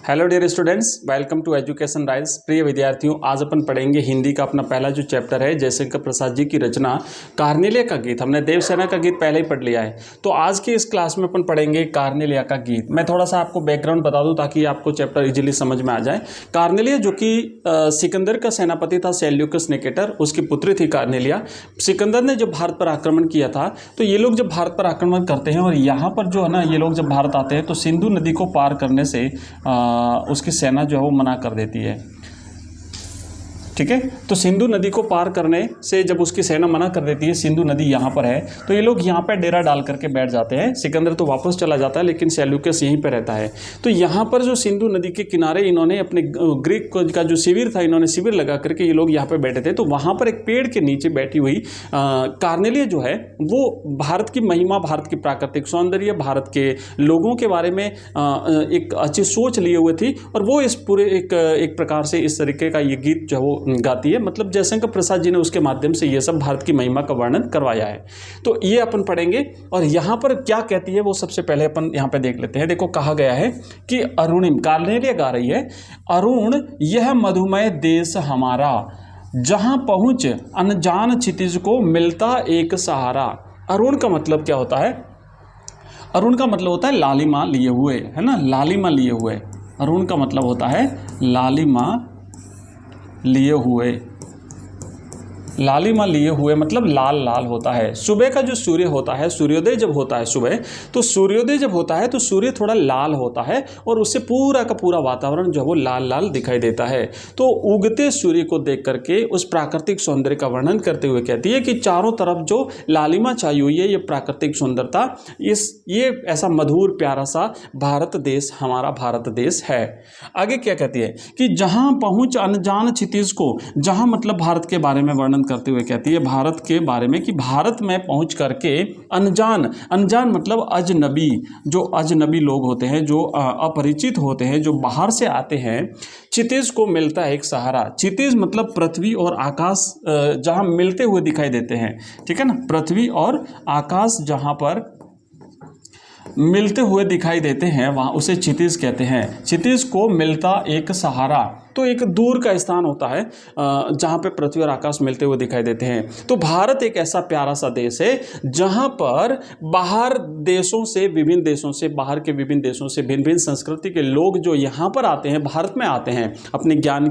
Hello dear students, welcome to education rise. प्रिय विद्यार्थियों, आज अपन पढ़ेंगे हिंदी का अपना पहला जो चैप्टर है जयशंकर प्रसाद जी की रचना कार्नेलिया का गीत। हमने देवसेना का गीत पहले ही पढ़ लिया है, तो आज की इस क्लास में अपन पढ़ेंगे कार्नेलिया का गीत। मैं थोड़ा सा आपको बैकग्राउंड बता दूं ताकि आपको चैप्टर इजीली समझ में आ जाए। कार्नेलिया जो कि सिकंदर का सेनापति था, सेल्यूकस निकेटर, उसकी पुत्री थी कार्नेलिया। सिकंदर ने जब भारत पर आक्रमण किया था, तो ये लोग जब भारत पर आक्रमण करते हैं और यहाँ पर जो है ना, ये लोग जब भारत आते हैं तो सिंधु नदी को पार करने से उसकी सेना जो है वो मना कर देती है। ठीक है, तो सिंधु नदी को पार करने से जब उसकी सेना मना कर देती है, सिंधु नदी यहाँ पर है, तो ये लोग यहाँ पे डेरा डाल करके बैठ जाते हैं। सिकंदर तो वापस चला जाता है, लेकिन सेल्यूकस यहीं पे रहता है। तो यहाँ पर जो सिंधु नदी के किनारे इन्होंने अपने ग्रीक का जो शिविर था, इन्होंने शिविर लगा करके ये लोग यहाँ पे बैठे थे। तो वहाँ पर एक पेड़ के नीचे बैठी हुई कार्नेलिया जो है वो भारत की महिमा, भारत की प्राकृतिक सौंदर्य, भारत के लोगों के बारे में एक अच्छी सोच लिए हुए थी, और वो इस पूरे एक प्रकार से इस तरीके का ये गीत जो है वो गाती है। मतलब जयशंकर प्रसाद जी ने उसके माध्यम से ये सब भारत की महिमा का वर्णन करवाया है। तो ये अपन पढ़ेंगे, और यहाँ पर क्या कहती है वो सबसे पहले अपन यहाँ पे देख लेते हैं। देखो, कहा गया है कि अरुणिम, कार्नेलिया गा रही है, अरुण यह मधुमय देश हमारा, जहां पहुंच अनजान क्षितिज को मिलता एक सहारा। अरुण का मतलब क्या होता है? अरुण का मतलब होता है लालिमा लिए हुए, है ना, लालिमा लिए हुए। अरुण का मतलब होता है लालिमा लिए हुए। लालिमा लिए हुए मतलब लाल लाल होता है। सुबह का जो सूर्य होता है, सूर्योदय जब होता है सुबह, तो सूर्योदय जब होता है तो सूर्य थोड़ा लाल होता है और उससे पूरा का पूरा वातावरण जो है वो लाल लाल दिखाई देता है। तो उगते सूर्य को देख करके उस प्राकृतिक सौंदर्य का वर्णन करते हुए कहती है कि चारों तरफ जो लालिमा छाई हुई है, ये प्राकृतिक सुंदरता, ये ऐसा मधुर प्यारा सा भारत देश हमारा भारत देश है। आगे क्या कहती है कि जहां पहुंच अनजान क्षितिज को, जहां मतलब भारत के बारे में वर्णन करते हुए कहती है भारत के बारे में कि भारत में पहुंच करके अनजान, अनजान मतलब अजनबी, जो अजनबी लोग होते हैं, जो अपरिचित होते हैं, जो बाहर से आते हैं, क्षितिज को मिलता है एक सहारा। क्षितिज मतलब पृथ्वी और आकाश जहां मिलते हुए दिखाई देते हैं, ठीक है ना, पृथ्वी और आकाश जहां पर मिलते हुए दिखाई देते हैं वहां उसे क्षितिज कहते हैं। क्षितिज को मिलता एक सहारा, तो एक दूर का स्थान होता है जहां पे पृथ्वी और आकाश मिलते हुए दिखाई देते हैं। तो भारत एक ऐसा प्यारा सा देश है जहां पर बाहर देशों से, विभिन्न देशों से, बाहर के विभिन्न देशों से भिन्न भिन्न संस्कृति के लोग जो यहां पर आते हैं, भारत में आते हैं अपने ज्ञान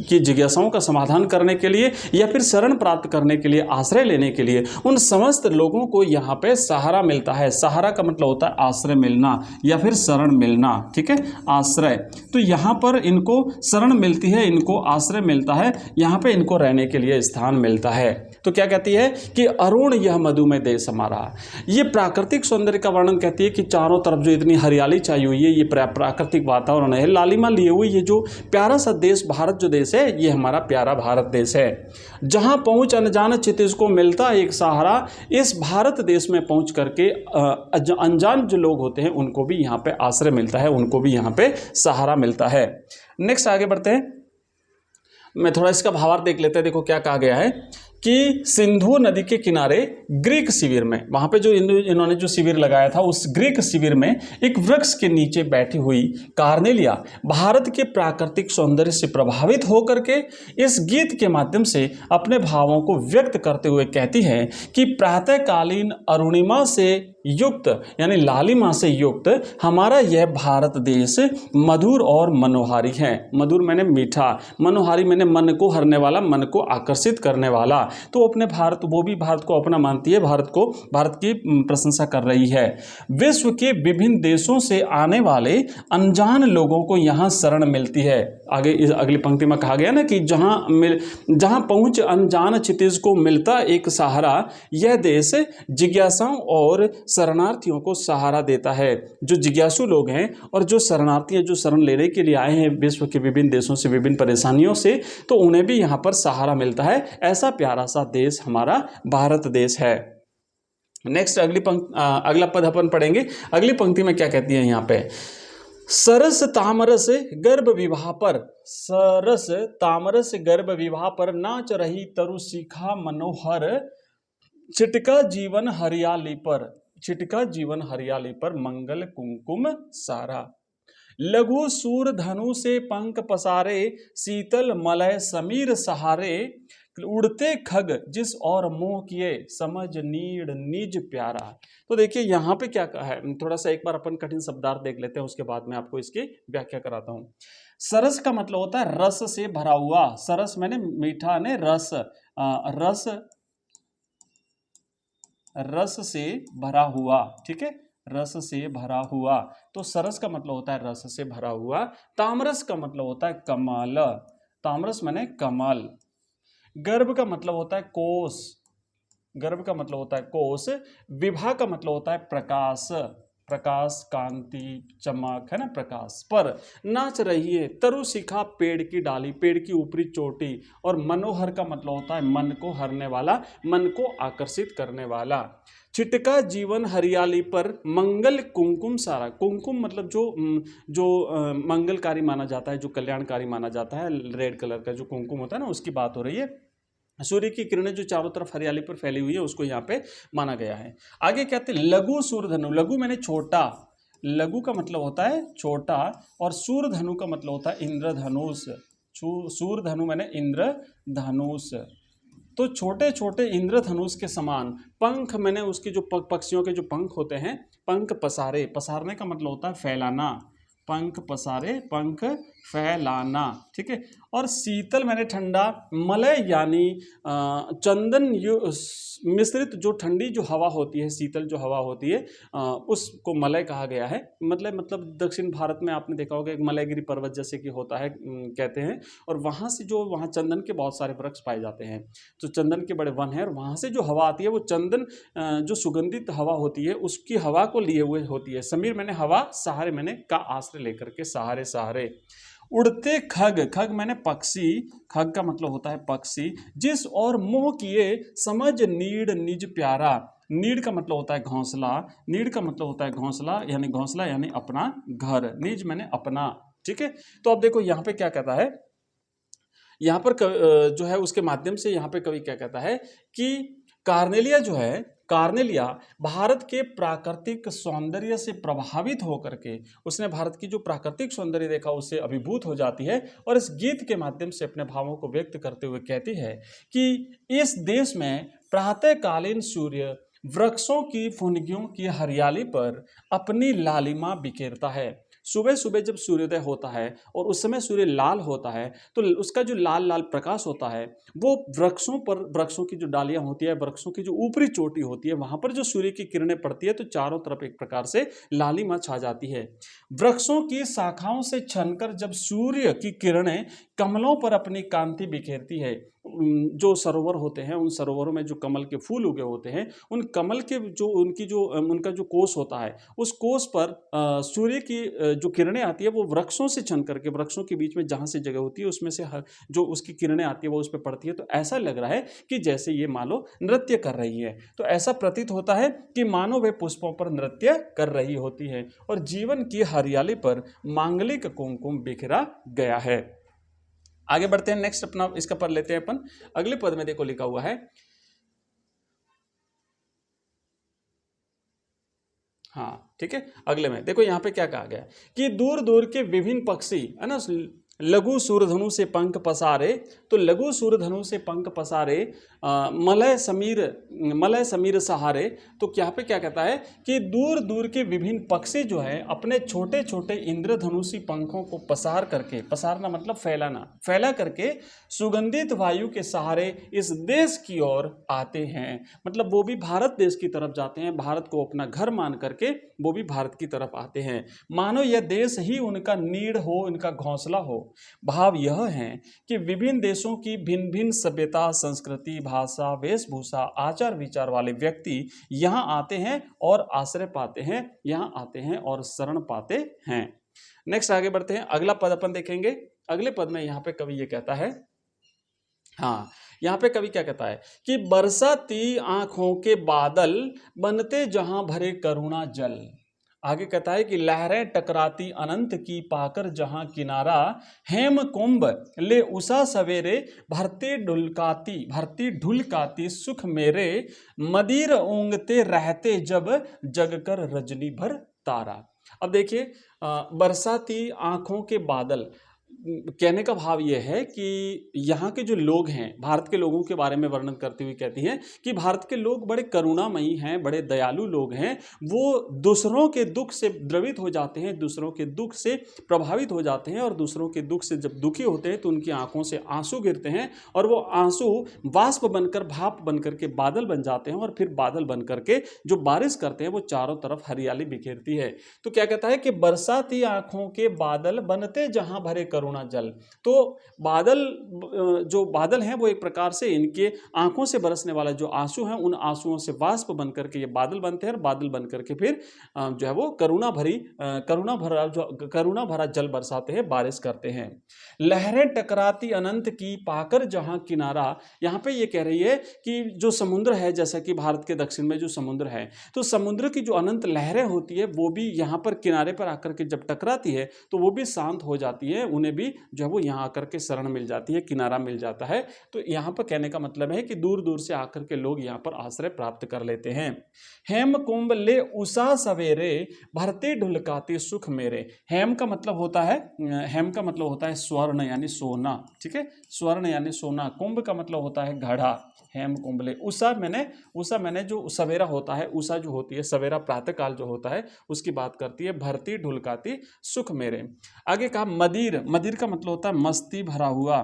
की जिज्ञासाओं का समाधान करने के लिए या फिर शरण प्राप्त करने के लिए, आश्रय लेने के लिए, उन समस्त लोगों को यहाँ पे सहारा मिलता है। सहारा का मतलब होता है आश्रय मिलना या फिर शरण मिलना, ठीक है, आश्रय। तो यहाँ पर इनको शरण मिलती है, इनको आश्रय मिलता है, यहाँ पे इनको रहने के लिए स्थान मिलता है। तो क्या कहती है कि अरुण यह मधुमय देश हमारा, ये प्राकृतिक सौंदर्य का वर्णन कहती है कि चारों तरफ जो इतनी हरियाली छाई हुई है, ये प्राकृतिक वातावरण है, लालिमा लिए हुई, ये जो प्यारा सा देश भारत जो देश है, ये हमारा प्यारा भारत देश है। जहां पहुंच अनजान क्षितिज को मिलता एक सहारा, इस भारत देश में पहुंच करके अनजान जो लोग होते हैं उनको भी यहाँ पे आश्रय मिलता है, उनको भी यहाँ पे सहारा मिलता है। नेक्स्ट आगे बढ़ते हैं, मैं थोड़ा इसका भावार्थ देख लेते हैं। देखो क्या कहा गया है कि सिंधु नदी के किनारे ग्रीक शिविर में, वहां पे जो इन्होंने जो शिविर लगाया था, उस ग्रीक शिविर में एक वृक्ष के नीचे बैठी हुई कार्नेलिया भारत के प्राकृतिक सौंदर्य से प्रभावित होकर के इस गीत के माध्यम से अपने भावों को व्यक्त करते हुए कहती है कि प्रातःकालीन अरुणिमा से युक्त, यानी लालिमा से युक्त हमारा यह भारत देश मधुर और मनोहारी है। मधुर मैंने मीठा, मनोहारी मैंने मन को हरने वाला, मन को आकर्षित करने वाला। तो अपने भारत, वो भी भारत को अपना मानती है, भारत की प्रशंसा कर रही है। विश्व के विभिन्न देशों से आने वाले अनजान लोगों को यहाँ शरण मिलती है। आगे इस अगली पंक्ति में कहा गया ना कि जहां पहुंच अनजान क्षितिज को मिलता एक सहारा, यह देश जिज्ञासाओं और शरणार्थियों को सहारा देता है। जो जिज्ञासु लोग हैं और जो शरणार्थी हैं, जो शरण लेने के लिए आए हैं विश्व के विभिन्न देशों से, विभिन्न परेशानियों से, तो उन्हें भी यहाँ पर सहारा मिलता है। ऐसा प्यारा सा देश हमारा भारत देश है। नेक्स्ट अगला पद अपन पढ़ेंगे। अगली पंक्ति में क्या कहती है यहाँ पे, सरस तामरस गर्भ विवाह पर, सरस तामरस गर्भ विवाह पर नाच रही तरु शिखा मनोहर, छिटका जीवन हरियाली पर, छिटका जीवन हरियाली पर मंगल कुमकुम सारा। लघु सूर धनु से पंख पसारे, शीतल मलय समीर सहारे, उड़ते खग जिस और मोह किए, समझ नीड़ निज प्यारा। तो देखिए यहाँ पे क्या कहा है, थोड़ा सा एक बार अपन कठिन शब्दार्थ देख लेते हैं, उसके बाद में आपको इसकी व्याख्या कराता हूँ। सरस का मतलब होता है रस से भरा हुआ, सरस मैंने मीठा ने रस, रस रस से भरा हुआ, ठीक है, रस से भरा हुआ। तो सरस का मतलब होता है रस से भरा हुआ। तामरस का मतलब होता है कमल, तामरस माने कमल। गर्भ का मतलब होता है कोष, गर्भ का मतलब होता है कोष। विभा का मतलब होता है प्रकाश, प्रकाश कांति चमक, है ना, प्रकाश। पर नाच रही है तरु शिखा पेड़ की डाली, पेड़ की ऊपरी चोटी। और मनोहर का मतलब होता है मन को हरने वाला, मन को आकर्षित करने वाला। छिटका जीवन हरियाली पर, मंगल कुमकुम सारा। कुमकुम मतलब जो मंगलकारी माना जाता है, जो कल्याणकारी माना जाता है, रेड कलर का जो कुमकुम होता है ना, उसकी बात हो रही है। सूर्य की किरणें जो चारों तरफ हरियाली पर फैली हुई है, उसको यहाँ पे माना गया है। आगे कहते हैं लघु सूरधनु, लघु मैंने छोटा, लघु का मतलब होता है छोटा, और सूरधनु का मतलब होता है इंद्रधनुष। सूरधनु मैंने इंद्रधनुष। तो छोटे छोटे इंद्रधनुष के समान पंख, मैंने उसके जो पक्षियों के जो पंख होते हैं, पंख पसारे, पसारने का मतलब होता है फैलाना, पंख पसारे, पंख फैलाना, ठीक है। और शीतल मैंने ठंडा, मलय यानी चंदन मिश्रित जो ठंडी जो हवा होती है, शीतल जो हवा होती है, उसको मलय कहा गया है। मतलब दक्षिण भारत में आपने देखा होगा एक मलयगिरी पर्वत जैसे कि होता है, कहते हैं। और वहाँ से जो वहाँ चंदन के बहुत सारे वृक्ष पाए जाते हैं, तो चंदन के बड़े वन हैं, और वहाँ से जो हवा आती है वो चंदन जो सुगंधित हवा होती है, उसकी हवा को लिए हुए होती है। समीर मैंने हवा, सहारे मैंने का आश्रय लेकर के, सहारे सहारे। उड़ते खग, खग मैंने पक्षी, खग का मतलब होता है पक्षी। जिस और मोह किए, समझ नीड़ निज प्यारा। नीड़ का मतलब होता है घोंसला, नीड़ का मतलब होता है घोंसला यानी अपना घर, निज मैंने अपना, ठीक है। तो अब देखो यहाँ पे क्या कहता है, यहाँ पर जो है उसके माध्यम से यहाँ पे कवि क्या कहता है कि कार्नेलिया जो है, कार्नेलिया भारत के प्राकृतिक सौंदर्य से प्रभावित होकर के, उसने भारत की जो प्राकृतिक सौंदर्य देखा उससे अभिभूत हो जाती है, और इस गीत के माध्यम से अपने भावों को व्यक्त करते हुए कहती है कि इस देश में प्रातःकालीन सूर्य वृक्षों की फुनगियों की हरियाली पर अपनी लालिमा बिखेरता है। सुबह सुबह जब सूर्योदय होता है और उस समय सूर्य लाल होता है, तो उसका जो लाल लाल प्रकाश होता है वो वृक्षों पर, वृक्षों की जो डालियां होती है, वृक्षों की जो ऊपरी चोटी होती है, वहां पर जो सूर्य की किरणें पड़ती है तो चारों तरफ एक प्रकार से लालिमा छा जाती है। वृक्षों की शाखाओं से छनकर जब सूर्य की किरणें कमलों पर अपनी कांति बिखेरती है, जो सरोवर होते हैं उन सरोवरों में जो कमल के फूल उगे होते हैं, उन कमल के जो उनका जो कोष होता है, उस कोष पर सूर्य की जो किरणें आती है वो वृक्षों से छन करके, वृक्षों के बीच में जहाँ से जगह होती है उसमें से जो उसकी किरणें आती है वो उस पर पड़ती है, तो ऐसा लग रहा है कि जैसे ये मानो नृत्य कर रही है। तो ऐसा प्रतीत होता है कि मानो वे पुष्पों पर नृत्य कर रही होती है और जीवन की हरियाली पर मांगलिक कुमकुम बिखरा गया है। आगे बढ़ते हैं, नेक्स्ट अपना इसका पढ़ लेते हैं अपन। अगले पद में देखो लिखा हुआ है, हाँ ठीक है, अगले में देखो यहाँ पे क्या कहा गया कि दूर दूर के विभिन्न पक्षी, है ना, लघु सूरधनु से पंख पसारे। तो लघु सूरधनु से पंख पसारे, मलय समीर सहारे। तो यहाँ पे क्या कहता है कि दूर दूर के विभिन्न पक्षी जो है अपने छोटे छोटे इंद्रधनुषी पंखों को पसार करके, पसारना मतलब फैलाना, फैला करके सुगंधित वायु के सहारे इस देश की ओर आते हैं। मतलब वो भी भारत देश की तरफ जाते हैं, भारत को अपना घर मान करके वो भी भारत की तरफ आते हैं, मानो यह देश ही उनका नीड़ हो, उनका घोंसला हो। भाव यह है कि विभिन्न देशों की भिन्न भिन्न सभ्यता, संस्कृति, भाषा, वेशभूषा, आचार विचार वाले व्यक्ति यहाँ आते हैं और आश्रय पाते हैं, यहाँ आते हैं और शरण पाते हैं। नेक्स्ट आगे बढ़ते हैं, अगला पद अपन देखेंगे। अगले पद में यहाँ पे कवि ये कहता है, हाँ यहाँ पे कवि क्या कहता है कि बरसाती आंखों के बादल बनते जहां भरे करुणा जल। आगे कहता है कि लहरें टकराती अनंत की पाकर जहां किनारा, हेम कुंभ ले उषा सवेरे भरती ढुलकाती सुख मेरे, मदिर ऊंगते रहते जब जगकर रजनी भर तारा। अब देखिए बरसाती आंखों के बादल, कहने का भाव यह है कि यहाँ के जो लोग हैं, भारत के लोगों के बारे में वर्णन करते हुए कहती हैं कि भारत के लोग बड़े करुणामयी हैं, बड़े दयालु लोग हैं। वो दूसरों के दुख से द्रवित हो जाते हैं, दूसरों के दुख से प्रभावित हो जाते हैं, और दूसरों के दुख से जब दुखी होते हैं तो उनकी आंखों से आंसू गिरते हैं, और वो आंसू वाष्प बनकर, भाप बनकर के बादल बन जाते हैं, और फिर बादल बन करके जो बारिश करते हैं वो चारों तरफ हरियाली बिखेरती है। तो क्या कहता है कि बरसाती आंखों के बादल बनते जहां भरे करुणा जल। तो बादल, जो बादल हैं वो एक प्रकार से इनके आंखों से बरसने वाला जो आंसू हैं, उन आंसुओं से वाष्प बन करके ये बादल बनते हैं, और बादल बन करके फिर जो है वो करुणा भरा जल बरसाते हैं, बारिश करते हैं। लहरें टकराती अनंत की पाकर जहां किनारा, यहां पे ये कह रही है कि जो समुद्र है, जैसा कि भारत के दक्षिण में जो समुद्र है, तो समुद्र की जो अनंत लहरें होती है वो भी यहाँ पर किनारे पर आकर के जब टकराती है तो वो भी शांत हो जाती है, उन्हें भी जो है वो यहाँ आकर के शरण मिल जाती है, किनारा मिल जाता है। तो यहाँ पर कहने का मतलब है कि दूर दूर से आकर के लोग यहाँ पर आश्रय प्राप्त कर लेते हैं। हेम कुंभ ले उषा सवेरे, भरते ढुलकाते सुख मेरे। हेम का मतलब होता है, हेम का मतलब होता है स्वर्ण यानी सोना, ठीक है, स्वर्ण यानी सोना। कुंभ का मतलब होता है घड़ा। हेम कुंभले, उषा मैंने जो सवेरा होता है, उषा जो होती है सवेरा, प्रातः काल जो होता है उसकी बात करती है। भरती ढुलकाती सुख मेरे। आगे कहा मदिर, मदिर का मतलब होता है मस्ती भरा हुआ,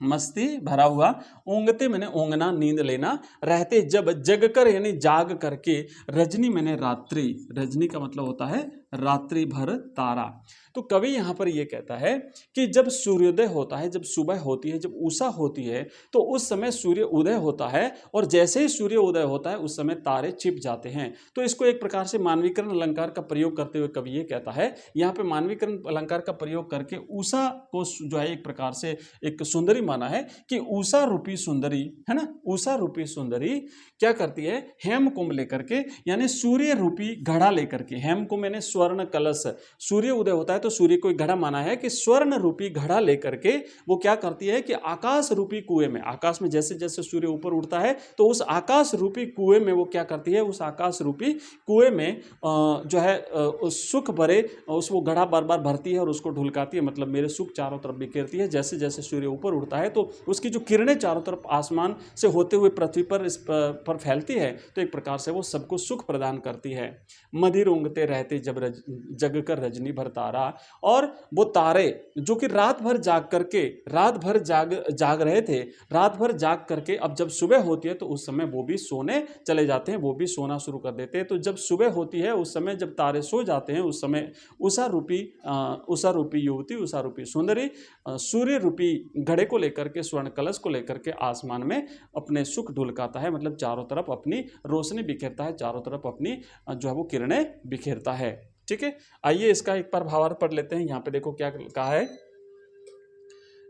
मस्ती भरा हुआ। ऊँगते मैंने ऊँगना, नींद लेना। रहते जब जग कर यानी जाग करके। रजनी मैंने रात्रि, रजनी का मतलब होता है रात्रि भर तारा। तो कवि यहाँ पर ये कहता है कि जब सूर्योदय होता है, जब सुबह होती है, जब उषा होती है, तो उस समय सूर्य उदय होता है, और जैसे ही सूर्य उदय होता है उस समय तारे छिप जाते हैं। तो इसको एक प्रकार से मानवीकरण अलंकार का प्रयोग करते हुए कवि ये कहता है, यहाँ पे मानवीकरण अलंकार का प्रयोग करके उषा को जो है एक प्रकार से एक सुंदरी माना है कि उषा रूपी सुंदरी, है ना, उषा रूपी सुंदरी क्या करती है, हेम कुंभ लेकर के, यानी सूर्य रूपी घड़ा लेकर के। हेम कुंभ यानी स्वर्ण कलश, सूर्य उदय होता है तो सूर्य को एक घड़ा माना है कि स्वर्ण रूपी घड़ा लेकर के वो क्या करती है कि आकाश रूपी कुएं में, आकाश में जैसे जैसे सूर्य ऊपर उठता है तो उस आकाश रूपी कुएं में वो क्या करती है, उस आकाश रूपी कुएं में जो है उस सुख भरे, उस वो घड़ा बार बार भरती है और उसको ढुलकाती है, मतलब मेरे सुख चारों तरफ बिखेरती है। जैसे जैसे सूर्य ऊपर उठता है तो उसकी जो किरणें चारों तरफ आसमान से होते हुए पृथ्वी पर इस पर फैलती है, तो एक प्रकार से वो सबको सुख प्रदान करती है। मदिर ऊँगते रहते जब जग कर रजनी भर तारा, और वो तारे जो कि रात भर जाग करके, रात भर जाग रहे थे, रात भर जाग करके अब जब सुबह होती है तो उस समय वो भी सोने चले जाते हैं, वो भी सोना शुरू कर देते हैं। तो जब सुबह होती है उस समय जब तारे सो जाते हैं उस समय उषा रूपी युवती, उषा रूपी सुंदरी सूर्य रूपी घड़े को लेकर के, स्वर्ण कलश को लेकर के आसमान में अपने सुख ढुलकाता है, मतलब चारों तरफ अपनी रोशनी बिखेरता है, चारों तरफ अपनी जो है वो किरणें बिखेरता है। ठीक है, आइए इसका एक बार भावार्थ पढ़ लेते हैं। यहाँ पे देखो क्या कहा है,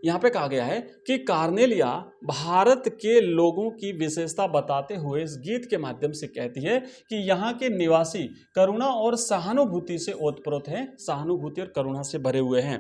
यहाँ पे कहा गया है कि कार्नेलिया भारत के लोगों की विशेषता बताते हुए इस गीत के माध्यम से कहती है कि यहाँ के निवासी करुणा और सहानुभूति से ओतप्रोत हैं, सहानुभूति और करुणा से भरे हुए हैं।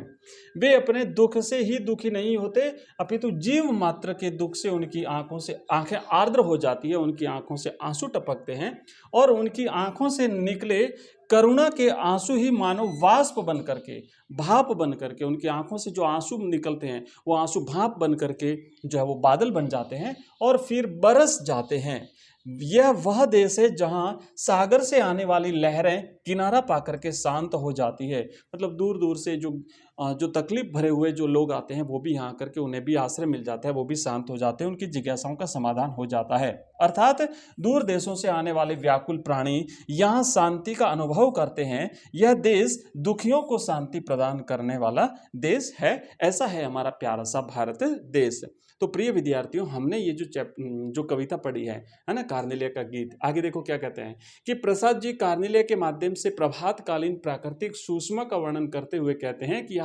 वे अपने दुख से ही दुखी नहीं होते, अपितु जीव मात्र के दुख से उनकी आंखों से आंखें आर्द्र हो जाती है, उनकी आंखों से आंसू टपकते हैं, और उनकी आंखों से निकले करुणा के आंसू ही मानो वाष्प बन करके, भाप बन करके, उनकी आंखों से जो आंसू निकलते हैं वो आंसू भाप बन करके जो है वो बादल बन जाते हैं और फिर बरस जाते हैं। यह वह देश है जहां सागर से आने वाली लहरें किनारा पाकर के शांत हो जाती है। मतलब दूर दूर से जो तकलीफ भरे हुए जो लोग आते हैं वो भी यहाँ आकर के उन्हें भी आश्रय मिल जाता है, वो भी शांत हो जाते हैं, उनकी जिज्ञासाओं का समाधान हो जाता है। अर्थात दूर देशों से आने वाले व्याकुल प्राणी यहाँ शांति का अनुभव करते हैं। यह देश दुखियों को शांति प्रदान करने वाला देश है। ऐसा है हमारा प्यारा सा भारत देश। तो प्रिय विद्यार्थियों, हमने ये जो कविता पढ़ी है ना, कार्नेलिया का गीत, आगे देखो क्या कहते हैं कि प्रसाद जी कार्नेलिया के माध्यम से प्रभातकालीन प्राकृतिक सुषमा का वर्णन करते हुए कहते हैं कि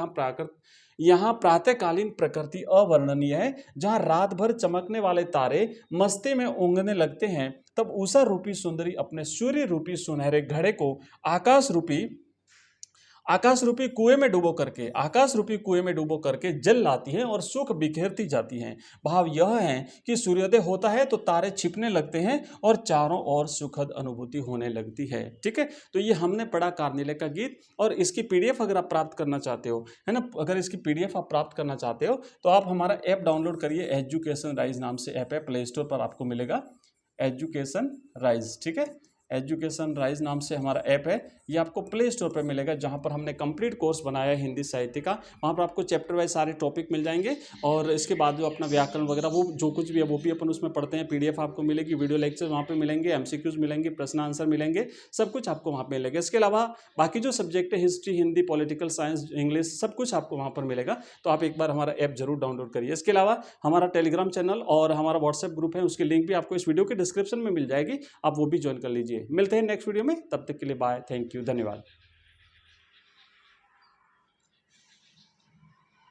यहाँ प्रातःकालीन प्रकृति अवर्णनीय है। जहाँ रात भर चमकने वाले तारे मस्ती में ऊँघने लगते हैं, तब उषा रूपी सुंदरी अपने सूर्य रूपी सुनहरे घड़े को आकाश रूपी कुएं में डूबो करके जल लाती है और सुख बिखेरती जाती हैं। भाव यह है कि सूर्योदय होता है तो तारे छिपने लगते हैं और चारों ओर सुखद अनुभूति होने लगती है। ठीक है, तो ये हमने पढ़ा कार्नेले का गीत। और इसकी पीडीएफ अगर आप प्राप्त करना चाहते हो, है ना, अगर इसकी पीडीएफ आप प्राप्त करना चाहते हो तो आप हमारा ऐप डाउनलोड करिए। एजुकेशन राइज नाम से ऐप है, प्ले स्टोर पर आपको मिलेगा एजुकेशन राइज। ठीक है, एजुकेशन राइज नाम से हमारा ऐप है, ये आपको प्ले स्टोर पर मिलेगा, जहाँ पर हमने कंप्लीट कोर्स बनाया है हिंदी साहित्य का। वहाँ पर आपको चैप्टर वाइज सारे टॉपिक मिल जाएंगे और इसके बाद जो अपना व्याकरण वगैरह वो जो कुछ भी है वो भी अपन उसमें पढ़ते हैं। पीडीएफ आपको मिलेगी, वीडियो लेक्चर वहाँ पे मिलेंगे, एमसीक्यूज मिलेंगे, प्रश्न आंसर मिलेंगे, सब कुछ आपको वहाँ पे मिलेगा। इसके अलावा बाकी जो सब्जेक्ट है history, Hindi, political science, English, सब कुछ आपको वहाँ पर मिलेगा। तो आप एक बार हमारा ऐप जरूर डाउनलोड करिए। इसके अलावा हमारा टेलीग्राम चैनल और हमारा व्हाट्सएप ग्रुप है, उसकी लिंक भी आपको इस वीडियो के डिस्क्रिप्शन में मिल जाएगी, आप वो भी ज्वाइन कर लीजिए। मिलते हैं नेक्स्ट वीडियो में, तब तक के लिए बाय, थैंक यू, धन्यवाद।